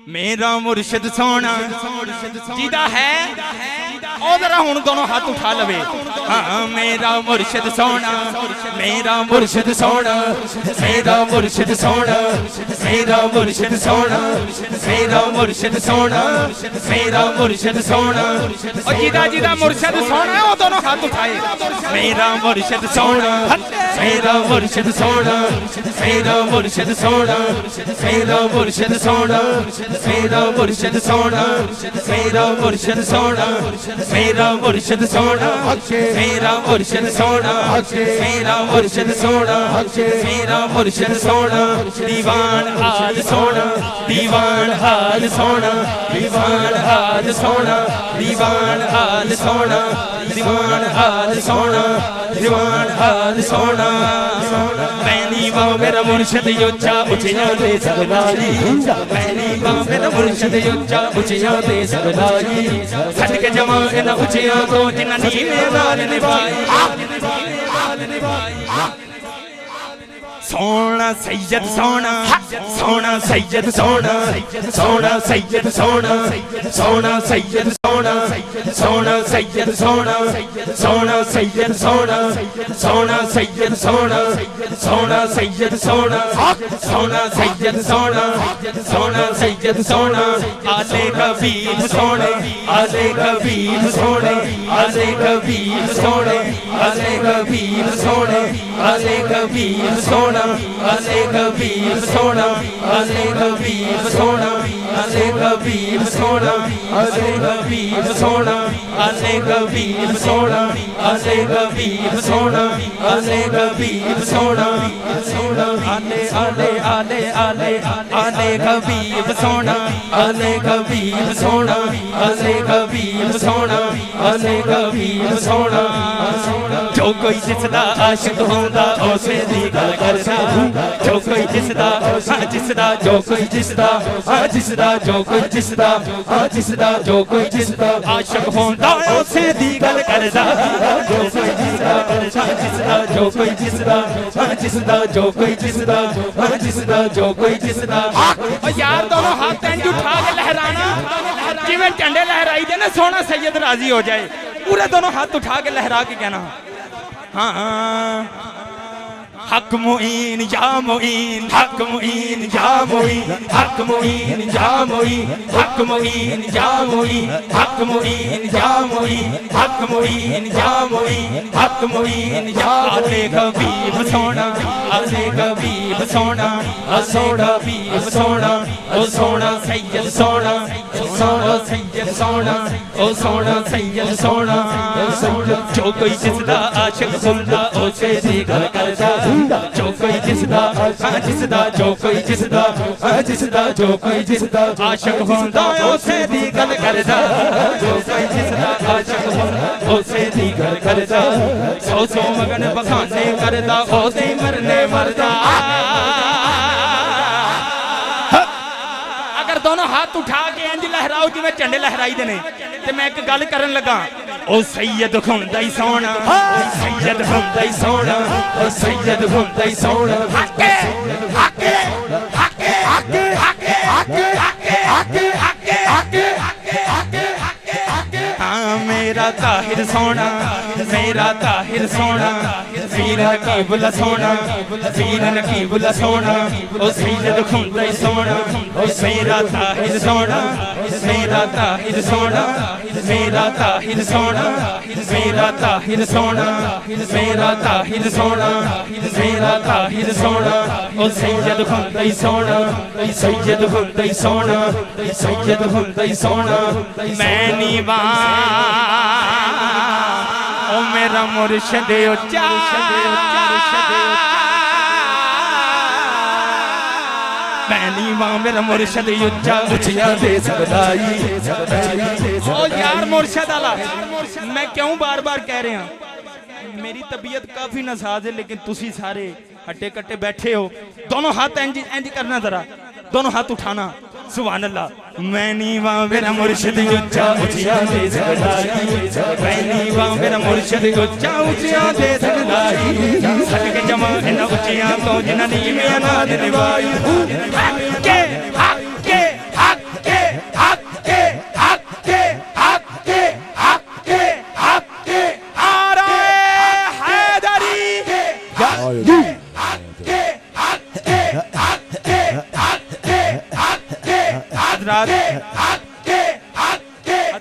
मेरा मुर्शिद सोना जिदा है ओ जरा हुण दोनों हाथ उठा लवे। हाँ मेरा मुर्शिद सोना, मेरा मुर्शिद सोना, मेरा मुर्शिद सोना, मेरा मुर्शिद सोना, मेरा मुर्शिद सोना, मेरा मुर्शिद सोना। और जिदा जिदा मुर्शिद सोना है वो दोनों हाथ उठाए। मेरा मुर्शिद सोना, मेरा मुर्शिद सोना, मेरा मुर्शिद सोना, मेरा मुर्शिद सोना, मेरा मुर्शिद सोना, मेरा मुर्शिद सोना, मेरा मुर्शिद सोना, मेरा मुर्शिद सोना, मेरा मुर्शिद सोना, मेरा मुर्शिद सोना। दीवान हाल सोना, दीवान हाल सोना, दीवान हाल सोना, दीवान हाल सोना, दीवान हाल सोना, दीवान हाल सोना। पहली बार मेरा मुर्शिद उच्चा उचिया दे सकदाई, पहली बार मेरा मुर्शिद उच्चा उचिया दे सकदाई। सट के जमाए न उचिया तो जिन्ना नीवे लाल निभाई। सोना सैयद सोना, सोना सैयद सोना, सोना सैयद सोना, सोना सैयद सोना, सोना सैयद सोना, सोना सैयद सोना, सोना सैयद सोना, सोना सैयद सोना, सोना सैयद सोना, सोना सैयद सोना। आले कबीर सोने, आले कबीर सोने, आले कबीर सोने, आले कबीर सोने, आले कबीर सोना, आले कबीर सोना, आले कबीर सोना, आले कबीर सोना, आले कबीर सोना, आले कबीर सोना, आले कबीर सोना, आले कबीर सोना, सोना आले आले आले आले आले कबीर सोना, आले कबीर सोना, आले कबीर सोना, आले कबीर सोना। जो कोई जिसदा आशिक होंदा उसे दी गल करदा, जो कोई जिसदा हाँ जिसदा, जो कोई जिसदा हाँ जिसदा, जो कोई जिसदा हाँ जिसदा, जो कोई जिसदा आशिक होंदा उसे दी गल करदा। जो कोई जिसदा हाँ जिसदा, जो कोई जिसदा हाँ जिसदा, जो कोई जिसदा हाँ जिसदा, जो कोई जिसदा। और यार दोनों हाथ इंज उठा के लहराना जिवें झंडे लहराई दे ना, सोना सैयद राजी हो जाए। पूरे दोनों हाथ उठा के लहरा के कहना हाँ हक मुईन या मुईन, हक मुईन या मुईन, हक मुईन या मुईन, हक मुईन या मुईन, हक मुईन या मुईन, हक मुईन या मुईन, हक मुईन या। आले कबीर सोना, आले कबीर सोना, सोना कबीर सोना, ओ सोना सैयद सोना, सोना सैयद सोना, ओ सोना सैयद सोना। जो कोई जिसदा आशिक सुनदा उसे दी गल करदा, जो कोई जिसदा हाँ जिसदा, जो कोई जिसदा हाँ जिसदा, जो कोई जिसदा आशिक होंदा उसे दी गल करदा। जो कोई जिसदा आशिक होंदा उसे दी गल करदा। सौ सौ मगन बखाने करदा ओदे मरने मरदा। अगर दोनों हाथ उठा के इंज लहराओ जिवें झंडे लहराई दे ने, ते मैं एक गल करन लगा। ओ सैयद हुंदा ही सोना, सैयद हुंदा ही सोना, ओ सैयद हुंदा ही सोना। हके हके हके हके हके हके हके हके हके हके हके। हाँ मेरा ताहिर सोना, मेरा ताहिर सोना, वीर नकीबुल्ला सोना, वीर नकीबुल्ला सोना। ओ सैयद हुंदा ही सोना, ओ मेरा ताहिर सोना, मेरा ताहिर सोना, मेरा ताहिर सोना, मेरा ताहिर सोना, मेरा ताहिर सोना, मेरा ताहिर सोना। ओ सैयद हुंदा ही सोना, सैयद हुंदा ही सोना, सैयद हुंदा ही सोना। मैं नीवा ओ मेरा मुर्शिद उच्चा, पहली मां मेरा मुर्शिद उच्चा उचिया दे सकदाई। ओ यार मुर्शिद आला, मैं क्यों बार बार कह रहा हूं, मेरी तबीयत काफी नासाज है, लेकिन तुसी सारे हट्टे कट्टे बैठे हो। दोनों हाथ इंज इंज करना, जरा दोनों हाथ उठाना। सुभान अल्लाह। मैं नीवा मेरा मुर्शिद उच्चा उचिया दे सकदाई, मैं नीवा मेरा मुर्शिद उच्चा उचिया दे सकदाई। सट के जमा इन उचिया तो जिन्ना नीवे अनाद निभाई। हक के हक के हक हजरात